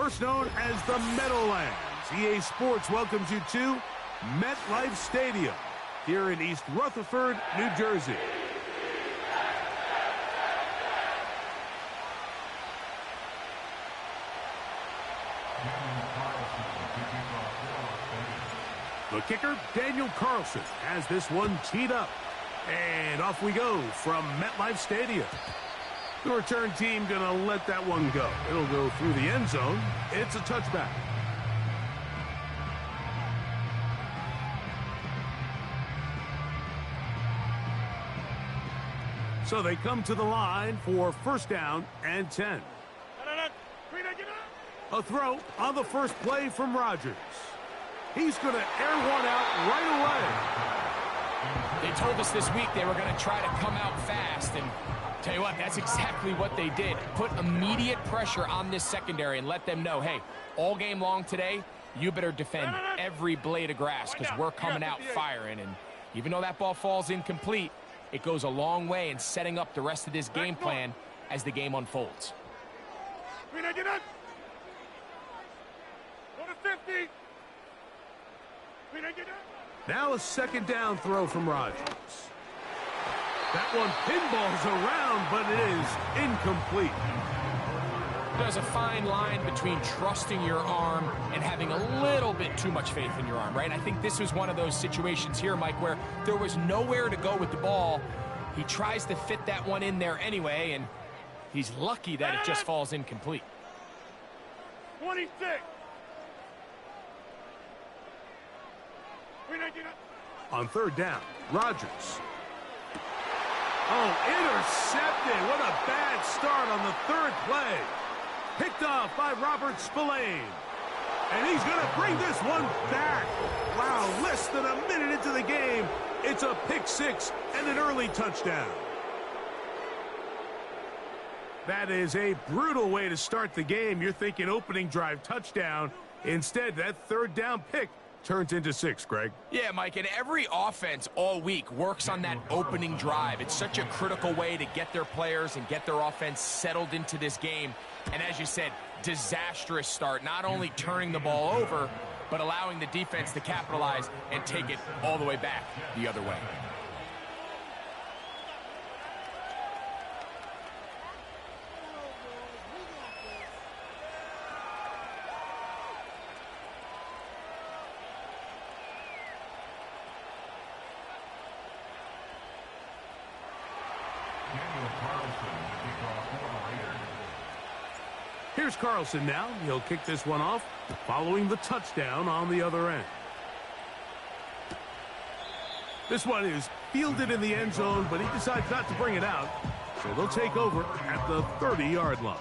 first known as the Meadowlands. EA Sports welcomes you to MetLife Stadium here in East Rutherford, New Jersey. The kicker, Daniel Carlson, has this one teed up. And off we go from MetLife Stadium. The return team going to let that one go. It'll go through the end zone. It's a touchback. So they come to the line for first down and 10. A throw on the first play from Rodgers. He's going to air one out right away. They told us this week they were going to try to come out fast, and tell you what, that's exactly what they did. Put immediate pressure on this secondary and let them know, hey, all game long today, you better defend every blade of grass because we're coming out firing. And even though that ball falls incomplete, it goes a long way in setting up the rest of this game plan as the game unfolds. Go to 50. Now a second down throw from Rodgers. That one pinballs around, but it is incomplete. There's a fine line between trusting your arm and having a little bit too much faith in your arm, right? I think this was one of those situations here, Mike, where there was nowhere to go with the ball. He tries to fit that one in there anyway, and he's lucky that it just falls incomplete. 26. On third down, Rodgers. Oh, intercepted. What a bad start on the third play. Picked off by Robert Spillane. And he's going to bring this one back. Wow, less than a minute into the game. It's a pick six and an early touchdown. That is a brutal way to start the game. You're thinking opening drive touchdown. Instead, that third down pick turns into 6, Greg. Yeah, Mike, and every offense all week works on that opening drive. It's such a critical way to get their players and get their offense settled into this game. And as you said, disastrous start, not only turning the ball over, but allowing the defense to capitalize and take it all the way back the other way. Here's Carlson now. He'll kick this one off, following the touchdown on the other end. This one is fielded in the end zone, but he decides not to bring it out. So they'll take over at the 30-yard line.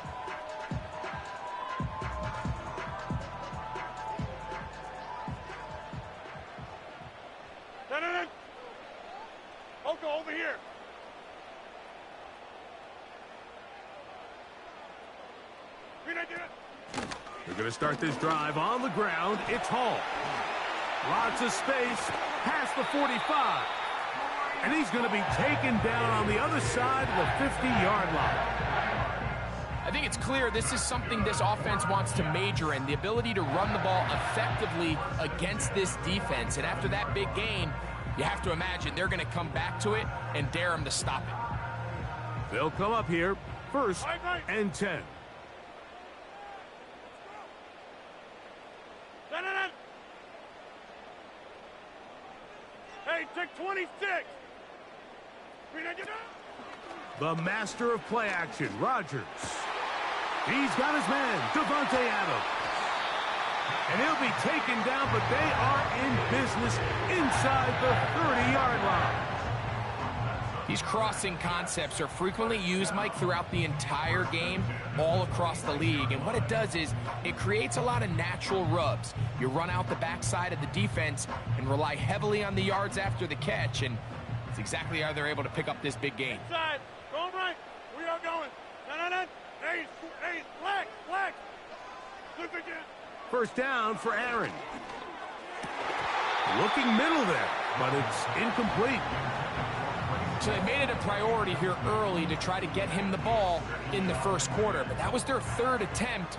Oko, over here. They're going to start this drive on the ground. It's Hall. Lots of space past the 45. And he's going to be taken down on the other side of the 50-yard line. I think it's clear this is something this offense wants to major in, the ability to run the ball effectively against this defense. And after that big gain, you have to imagine they're going to come back to it and dare them to stop it. They'll come up here first and 10. Hey, take 26. The master of play action, Rodgers. He's got his man, Devontae Adams. And he'll be taken down, but they are in business inside the 30-yard line. These crossing concepts are frequently used, Mike, throughout the entire game, all across the league. And what it does is it creates a lot of natural rubs. You run out the backside of the defense and rely heavily on the yards after the catch, and it's exactly how they're able to pick up this big gain. Inside, going right. We are going. Hey, flex. Look again. First down for Aaron. Looking middle there, but it's incomplete. So they made it a priority here early to try to get him the ball in the first quarter, but that was their third attempt.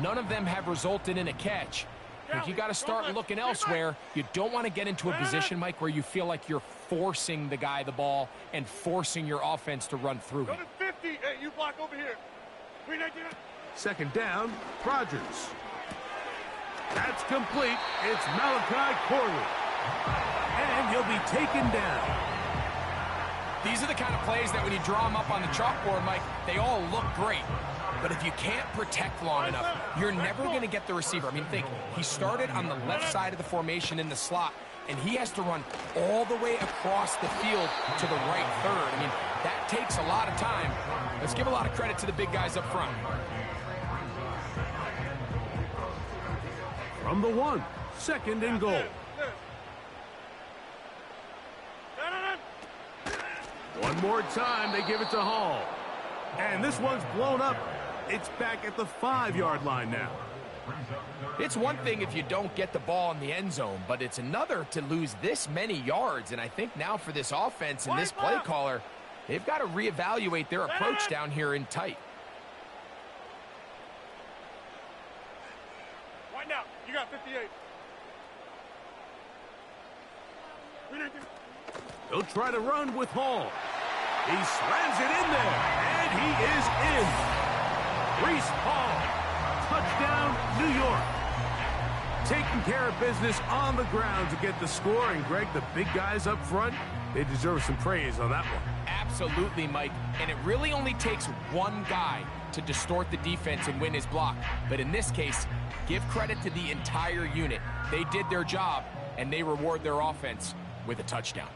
None of them have resulted in a catch. I think you got to start looking elsewhere. You don't want to get into a position, Mike, where you feel like you're forcing the guy the ball and forcing your offense to run through Go him. to 50. Hey, you block over here. 319. Second down, Rodgers. That's complete. It's Malachi Corley. And he'll be taken down. These are the kind of plays that when you draw them up on the chalkboard, Mike, they all look great. But if you can't protect long enough, you're never going to get the receiver. I mean, think, he started on the left side of the formation in the slot, and he has to run all the way across the field to the right third. I mean, that takes a lot of time. Let's give a lot of credit to the big guys up front. From the 1, second and goal. One more time, they give it to Hall. And this one's blown up. It's back at the 5-yard line now. It's one thing if you don't get the ball in the end zone, but it's another to lose this many yards. And I think now for this offense and this play caller, they've got to reevaluate their approach down here in tight. Wind out. You got 58. They'll try to run with Hall. He slams it in there, and he is in. Breece Hall, touchdown, New York. Taking care of business on the ground to get the score. And, Greg, the big guys up front, they deserve some praise on that one. Absolutely, Mike. And it really only takes one guy to distort the defense and win his block. But in this case, give credit to the entire unit. They did their job, and they reward their offense with a touchdown.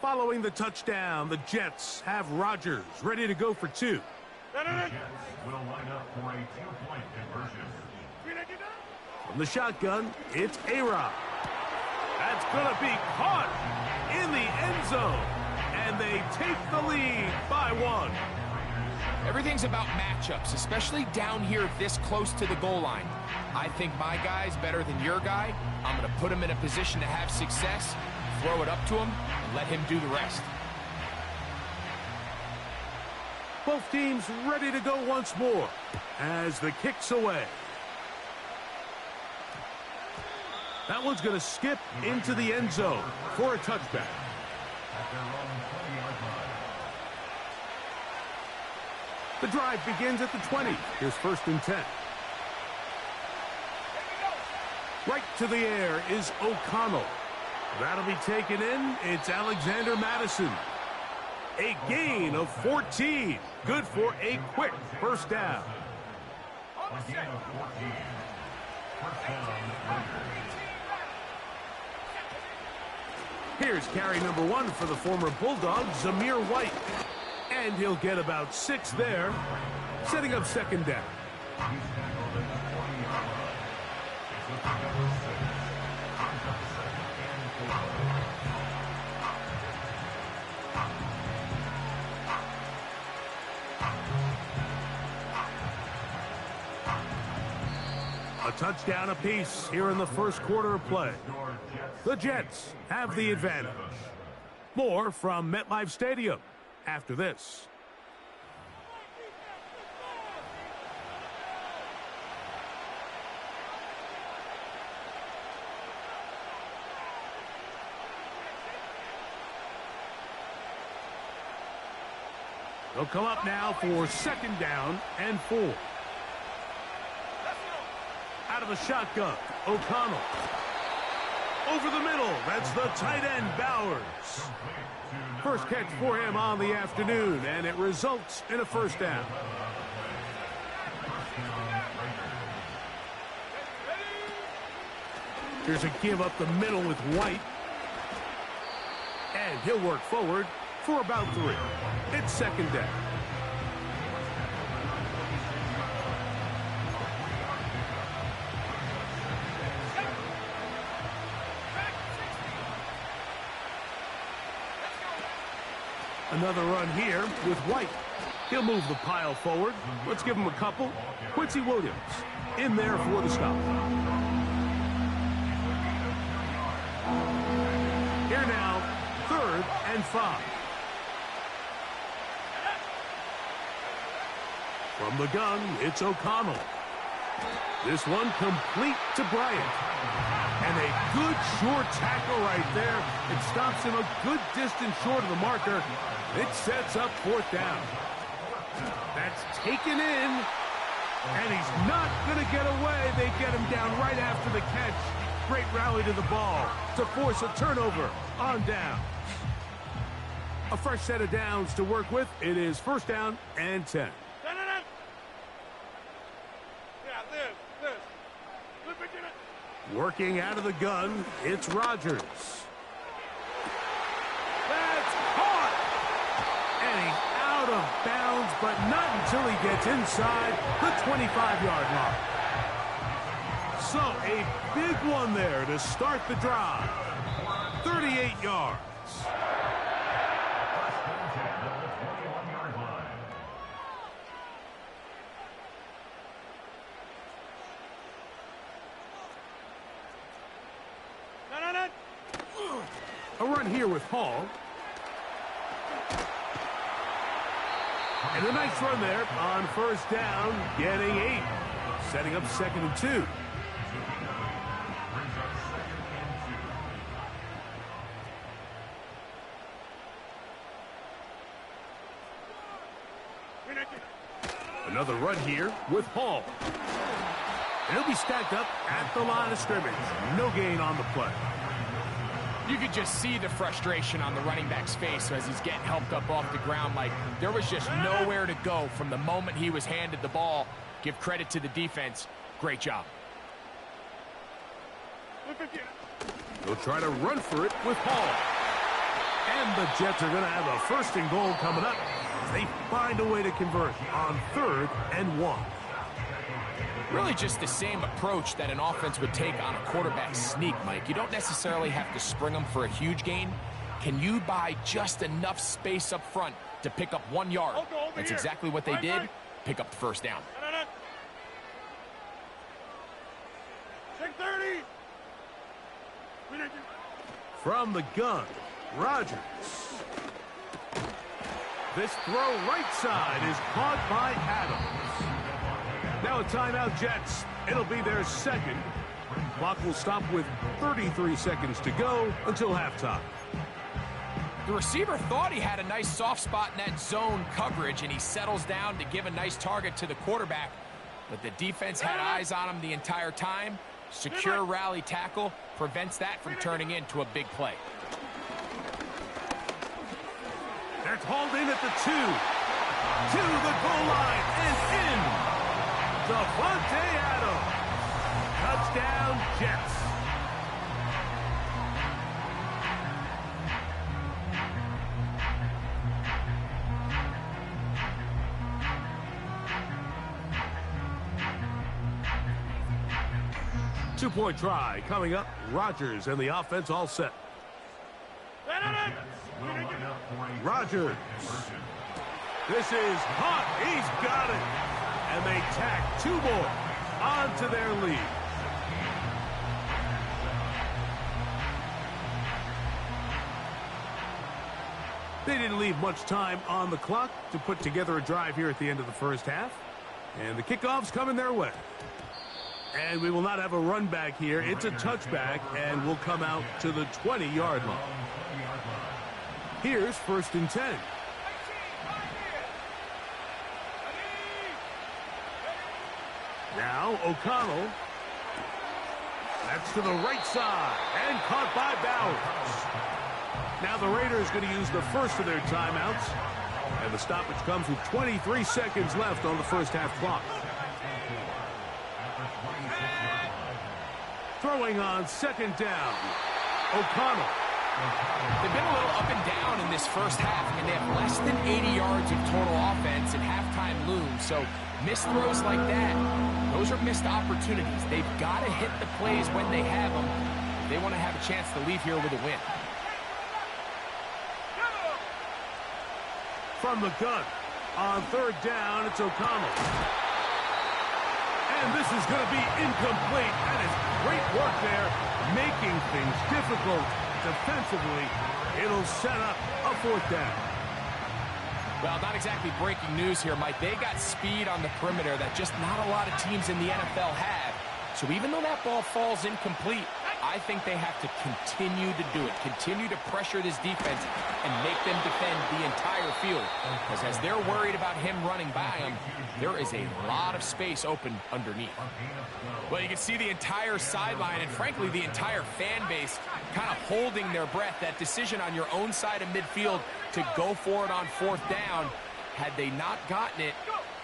Following the touchdown, the Jets have Rodgers ready to go for 2. The Jets will line up for a 2-point conversion. From the shotgun, it's A-Rod. That's going to be caught in the end zone. And they take the lead by 1. Everything's about matchups, especially down here this close to the goal line. I think my guy's better than your guy. I'm going to put him in a position to have success, throw it up to him, and let him do the rest. Both teams ready to go once more as the kick's away. That one's going to skip into the end zone for a touchback. The drive begins at the 20. Here's 1st and 10. Right to the air is O'Connell. That'll be taken in. It's Alexander Madison. A gain of 14. Good for a quick first down. Here's carry number 1 for the former Bulldog, Zamir White. And he'll get about 6 there, setting up 2nd down. A touchdown apiece here in the first quarter of play. The Jets have the advantage. More from MetLife Stadium after this. They'll come up now for 2nd down and 4. Out of a shotgun, O'Connell. Over the middle, that's the tight end, Bowers. First catch for him on the afternoon, and it results in a first down. Here's a give up the middle with White. And he'll work forward for about 3. It's 2nd down. Another run here with White. He'll move the pile forward. Let's give him a couple. Quincy Williams in there for the stop. Here now, 3rd and 5. From the gun, it's O'Connell. This one complete to Bryant. And a good short tackle right there. It stops him a good distance short of the marker. It sets up 4th down. That's taken in. And he's not going to get away. They get him down right after the catch. Great rally to the ball to force a turnover on down. A fresh set of downs to work with. It is 1st down and 10. Working out of the gun, it's Rodgers. That's caught! And he's out of bounds, but not until he gets inside the 25-yard line. So a big one there to start the drive. 38 yards. A run here with Hall. And a nice run there on 1st down, getting 8. Setting up 2nd and 2. Another run here with Hall. And he'll be stacked up at the line of scrimmage. No gain on the play. You could just see the frustration on the running back's face as he's getting helped up off the ground. Like, there was just nowhere to go from the moment he was handed the ball. Give credit to the defense. Great job. They'll try to run for it with Hall. And the Jets are going to have a 1st and goal coming up. They find a way to convert on 3rd and 1. Really just the same approach that an offense would take on a quarterback sneak, Mike. You don't necessarily have to spring them for a huge gain. Can you buy just enough space up front to pick up 1 yard? That's exactly what they did. Pick up the 1st down. 6:30. From the gun, Rodgers. This throw right side is caught by Adams. Now a timeout, Jets. It'll be their 2nd. Clock will stop with 33 seconds to go until halftime. The receiver thought he had a nice soft spot in that zone coverage, and he settles down to give a nice target to the quarterback. But the defense had eyes on him the entire time. Secure rally tackle prevents that from turning into a big play. That's hauled in at the 2. To the goal line and in. Devontae Adams. Touchdown, Jets. Two-point try coming up. Rodgers and the offense all set. Rodgers. This is hot. He's got it. And they tack 2 more onto their lead. They didn't leave much time on the clock to put together a drive here at the end of the 1st half. And the kickoff's coming their way. And we will not have a run back here. It's a touchback and will come out to the 20-yard line. Here's 1st and 10. Now O'Connell. That's to the right side and caught by Bowers. Now the Raiders going to use the first of their timeouts. And the stoppage comes with 23 seconds left on the 1st half clock. Throwing on 2nd down. O'Connell. They've been a little up and down in this 1st half, and they have less than 80 yards of total offense and halftime looms. So missed throws like that, those are missed opportunities. They've got to hit the plays when they have them if they want to have a chance to leave here with a win. From the gun, on 3rd down, it's O'Connell. And this is going to be incomplete. That is great work there, making things difficult defensively. It'll set up a 4th down. Well, not exactly breaking news here, Mike. They got speed on the perimeter that just not a lot of teams in the NFL have. So even though that ball falls incomplete, I think they have to continue to do it, continue to pressure this defense and make them defend the entire field. Because as they're worried about him running by them, there is a lot of space open underneath. Well, you can see the entire sideline and, frankly, the entire fan base kind of holding their breath. That decision on your own side of midfield to go for it on 4th down, had they not gotten it,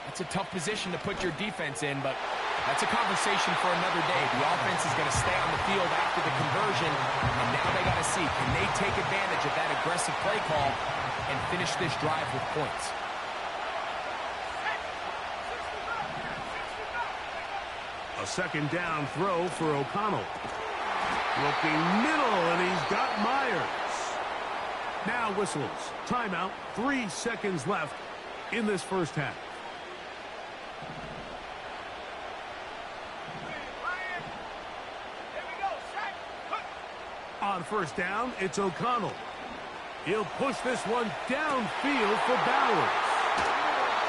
that's a tough position to put your defense in, but that's a conversation for another day. The offense is going to stay on the field after the conversion, and now they got to see, can they take advantage of that aggressive play call and finish this drive with points? A 2nd down throw for O'Connell. Looking middle, and he's got Myers. Now whistles. Timeout. 3 seconds left in this first half. On 1st down, it's O'Connell. He'll push this one downfield for Bowers.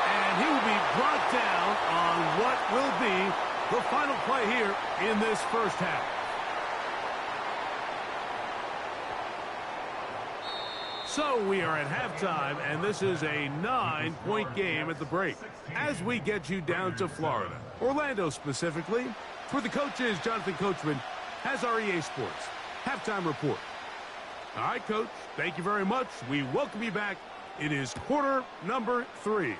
And he will be brought down on what will be the final play here in this first half. So we are at halftime, and this is a 9-point game at the break. As we get you down to Florida, Orlando specifically, for the coaches, Jonathan Coachman has our EA Sports halftime report. All right, Coach, thank you very much. We welcome you back. It is quarter number 3.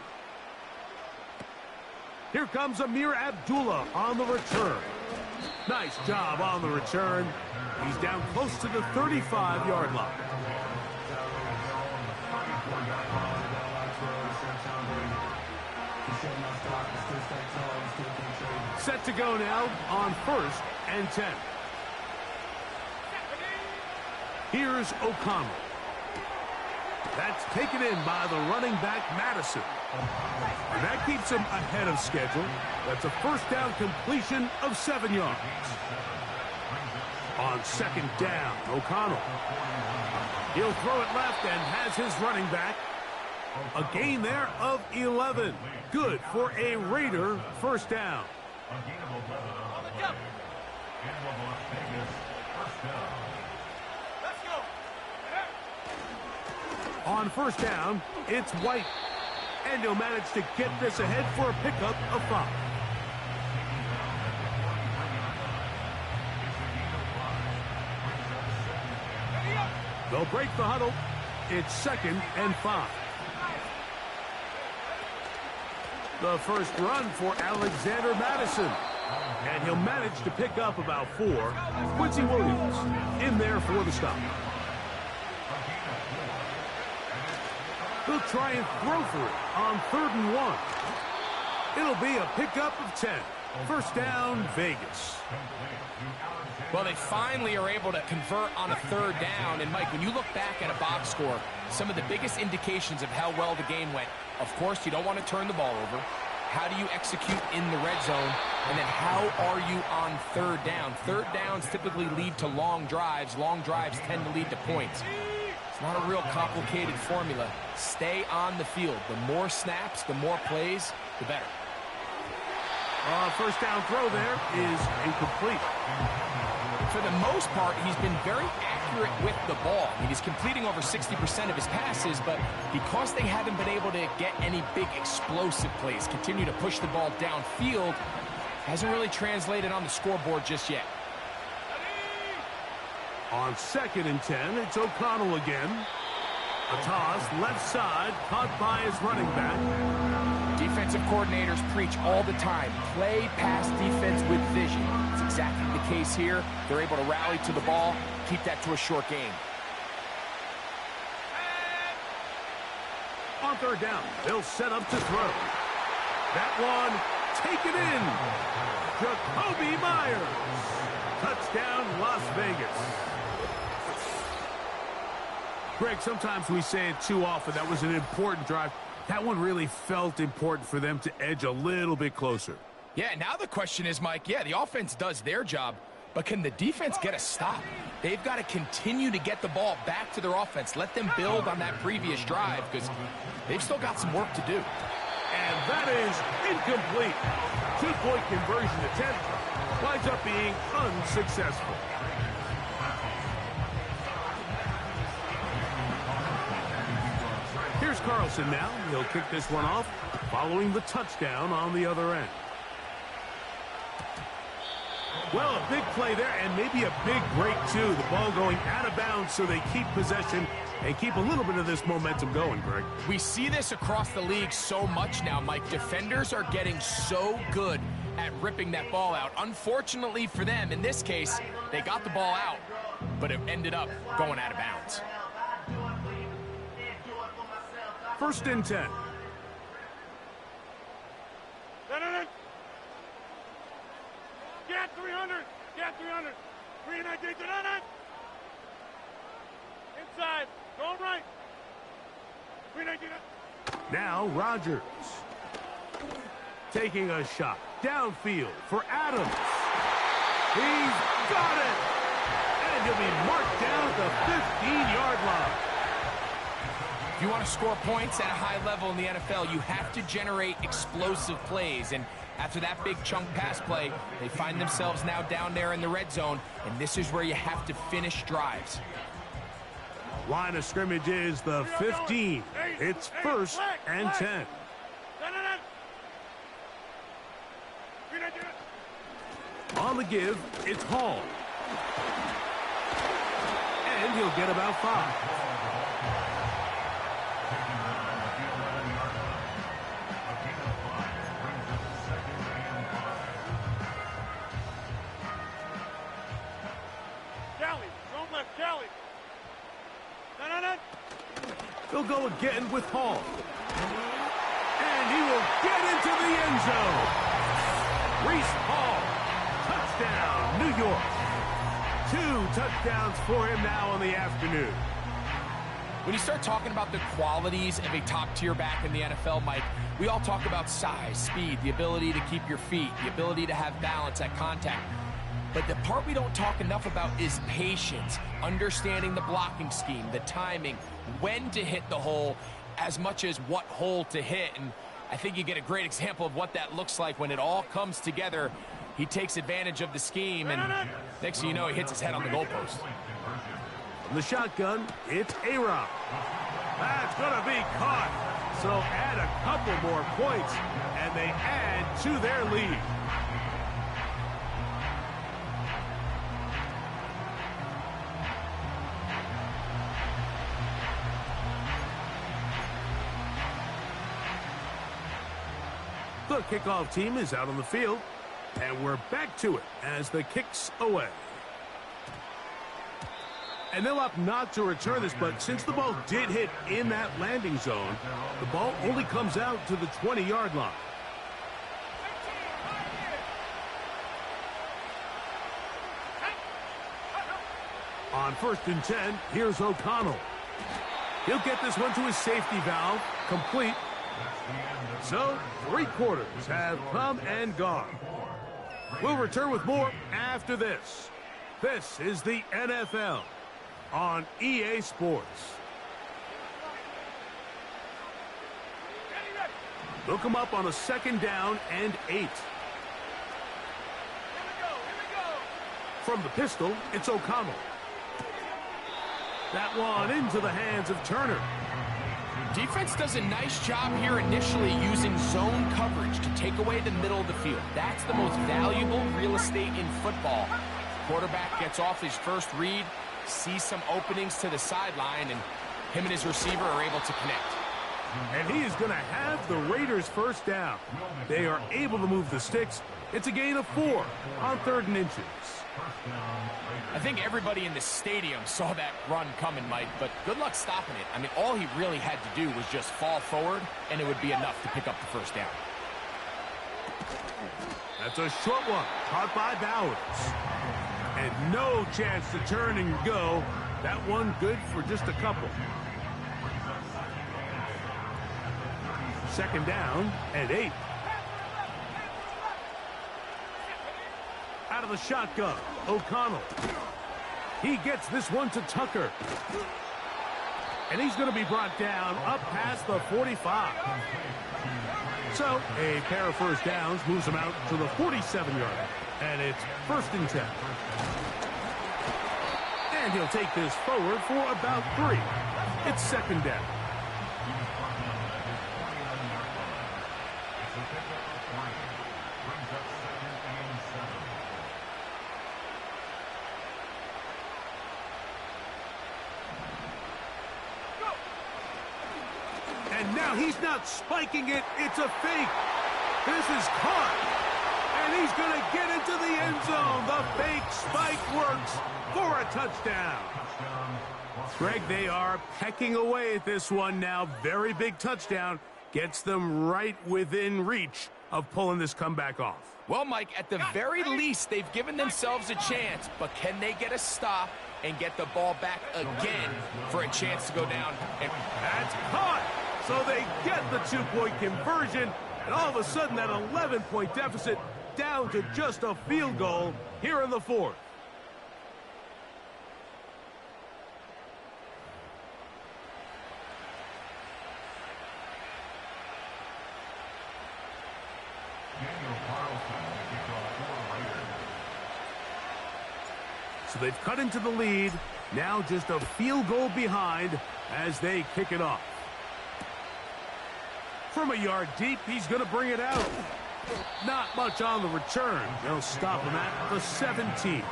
Here comes Amir Abdullah on the return. Nice job on the return. He's down close to the 35-yard line. Set to go now on 1st and 10. Here's O'Connell. That's taken in by the running back, Madison. And that keeps him ahead of schedule. That's a 1st down completion of 7 yards. On 2nd down, O'Connell. He'll throw it left and has his running back. A gain there of 11. Good for a Raider 1st down. On 1st down, it's White. And he'll manage to get this ahead for a pickup of 5. They'll break the huddle. It's 2nd and 5. The first run for Alexander Madison. And he'll manage to pick up about 4. Quincy Williams in there for the stop. He'll try and throw for it on 3rd and 1. It'll be a pickup of 10. 1st down, Vegas. Well, they finally are able to convert on a 3rd down. And, Mike, when you look back at a box score, some of the biggest indications of how well the game went, of course, you don't want to turn the ball over. How do you execute in the red zone? And then how are you on 3rd down? 3rd downs typically lead to long drives. Long drives tend to lead to points. It's not a real complicated formula. Stay on the field. The more snaps, the more plays, the better. 1st down throw there is incomplete. For the most part, he's been very accurate with the ball. I mean, he's completing over 60% of his passes, but because they haven't been able to get any big explosive plays, continue to push the ball downfield, hasn't really translated on the scoreboard just yet. On 2nd and 10, it's O'Connell again. A toss, left side, caught by his running back. Defensive coordinators preach all the time, play pass defense with vision. It's exactly the case here. They're able to rally to the ball, keep that to a short game. On 3rd down, they'll set up to throw. That one, taken in. Jacoby Myers. Touchdown, Las Vegas. Greg, sometimes we say it too often. That was an important drive. That one really felt important for them to edge a little bit closer. Yeah, now the question is, Mike, yeah, the offense does their job, But can the defense get a stop? They've got to continue to get the ball back to their offense. Let them build on that previous drive because they've still got some work to do. And that is incomplete. Two-point conversion attempt winds up being unsuccessful. Here's Carlson now. He'll kick this one off following the touchdown on the other end. Well, a big play there and maybe a big break, too. The ball going out of bounds so they keep possession and keep a little bit of this momentum going, Greg. We see this across the league so much now, Mike. Defenders are getting so good at ripping that ball out. Unfortunately for them, in this case, they got the ball out, but it ended up going out of bounds. 1st and 10. Get 300. Get 300. 319. Inside. Going right. 319. Now Rodgers taking a shot downfield for Adams. He's got it. And he'll be marked down at the 15-yard line. If you want to score points at a high level in the NFL, you have to generate explosive plays. And after that big chunk pass play, they find themselves now down there in the red zone, and this is where you have to finish drives. Line of scrimmage is the 15. It's 1st and 10. On the give, it's Hall. And he'll get about 5. He'll go again with Hall. And he will get into the end zone. Reese Hall. Touchdown, New York. 2 touchdowns for him now in the afternoon. When you start talking about the qualities of a top-tier back in the NFL, Mike, we all talk about size, speed, the ability to keep your feet, the ability to have balance at contact. But the part we don't talk enough about is patience, understanding the blocking scheme, the timing, when to hit the hole, as much as what hole to hit. And I think you get a great example of what that looks like when it all comes together. He takes advantage of the scheme, and next thing you know, he hits his head on the goalpost. From the shotgun, it's A-Rob. That's going to be caught. So add a couple more points, and they add to their lead. The kickoff team is out on the field, and we're back to it as the kick's away. And they'll opt not to return this, but since the ball did hit in that landing zone, the ball only comes out to the 20-yard line. On 1st and 10, here's O'Connell. He'll get this one to his safety valve, complete. So, 3 quarters have come and gone. We'll return with more after this. This is the NFL on EA Sports. Look them up on a 2nd down and 8. From the pistol, it's O'Connell. That one into the hands of Turner. Defense does a nice job here initially using zone coverage to take away the middle of the field. That's the most valuable real estate in football. Quarterback gets off his first read, sees some openings to the sideline, and him and his receiver are able to connect. And he is going to have the Raiders' 1st down. They are able to move the sticks. It's a gain of 4 on 3rd and inches. I think everybody in the stadium saw that run coming, Mike, but good luck stopping it. I mean, all he really had to do was just fall forward, and it would be enough to pick up the 1st down. That's a short one, caught by Bowers. And no chance to turn and go. That one good for just a couple. 2nd down and 8. Out of of the shotgun. O'Connell. He gets this one to Tucker. And he's going to be brought down up past the 45. So a pair of first downs moves him out to the 47-yard. And it's 1st and 10. And he'll take this forward for about 3. It's 2nd down. And now he's not spiking it. It's a fake. This is caught. And he's going to get into the end zone. The fake spike works for a touchdown. Greg, they are pecking away at this one now. Very big touchdown. Gets them right within reach of pulling this comeback off. Well, Mike, at the very least, they've given themselves a chance. But can they get a stop and get the ball back again for a chance to go down? And that's caught. So they get the 2-point conversion. And all of a sudden, that 11-point deficit down to just a field goal here in the 4th. So they've cut into the lead. Now just a field goal behind as they kick it off. From a yard deep, he's going to bring it out. Not much on the return. They'll stop him at the 17.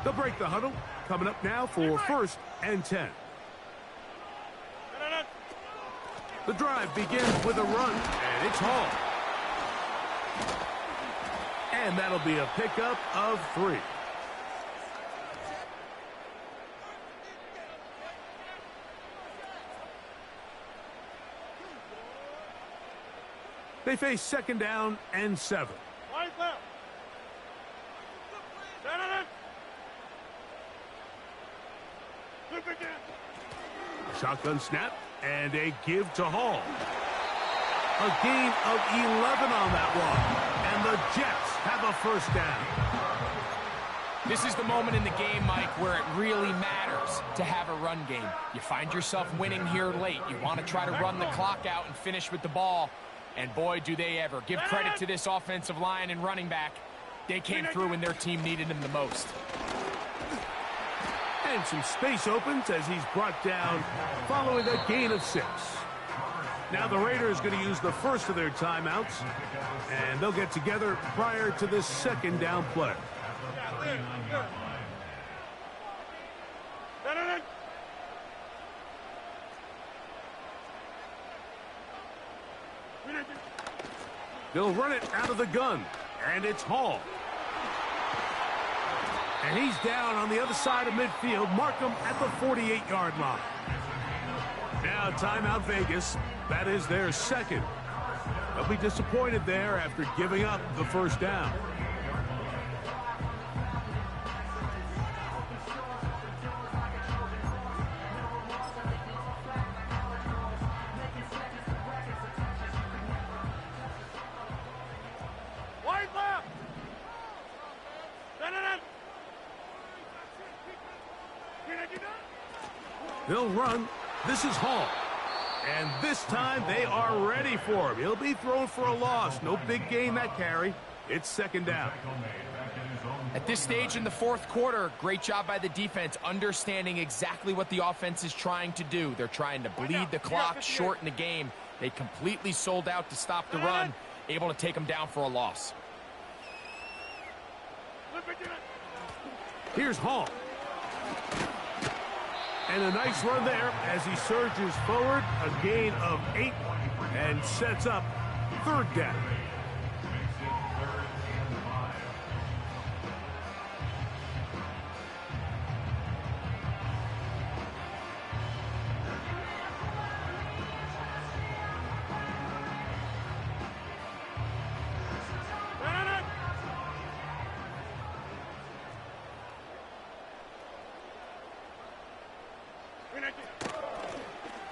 They'll break the huddle. Coming up now for 1st and 10. The drive begins with a run, and it's Hall. And that'll be a pickup of 3. They face 2nd down and 7. Wide left. Look again. Shotgun snap and a give to Hall. A gain of 11 on that one. And the Jets have a 1st down. This is the moment in the game, Mike, where it really matters to have a run game. You find yourself winning here late. You want to try to run the clock out and finish with the ball. And boy, do they ever. Give credit to this offensive line and running back. They came through when their team needed them the most. And some space opens as he's brought down following a gain of 6. Now the Raiders going to use the first of their timeouts, and they'll get together prior to this 2nd down play. They'll run it out of the gun, and it's Hall. And he's down on the other side of midfield. Mark him at the 48-yard line. Now timeout Vegas. That is their 2nd. They'll be disappointed there after giving up the 1st down. Wide left. They'll run. This is Hall. And this time they are ready for him. He'll be thrown for a loss. No big gain that carry. It's 2nd down. At this stage in the 4th quarter, great job by the defense, understanding exactly what the offense is trying to do. They're trying to bleed the clock, shorten the game. They completely sold out to stop the run, able to take them down for a loss. Here's Hall. And a nice run there as he surges forward. A gain of 8 and sets up 3rd down.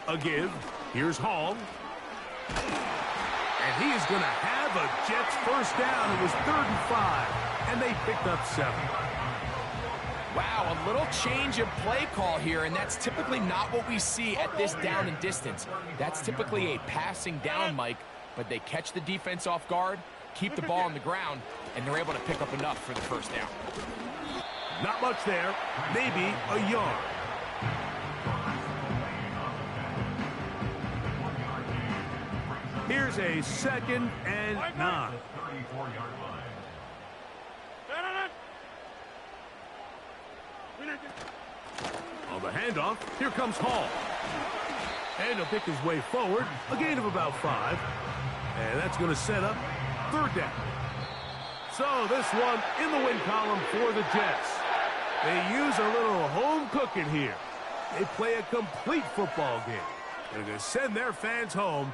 A give. Here's Hall. And he is going to have a Jets first down. It was 3rd and 5, and they picked up 7. Wow, a little change of play call here, and that's typically not what we see at this down and distance. That's typically a passing down, Mike, but they catch the defense off guard, keep the ball on the ground, and they're able to pick up enough for the first down. Not much there, maybe a yard. Here's a 2nd and 9. On the handoff, here comes Hall. And he'll pick his way forward, a gain of about 5. And that's going to set up 3rd down. So this one in the win column for the Jets. They use a little home cooking here. They play a complete football game. They're going to send their fans home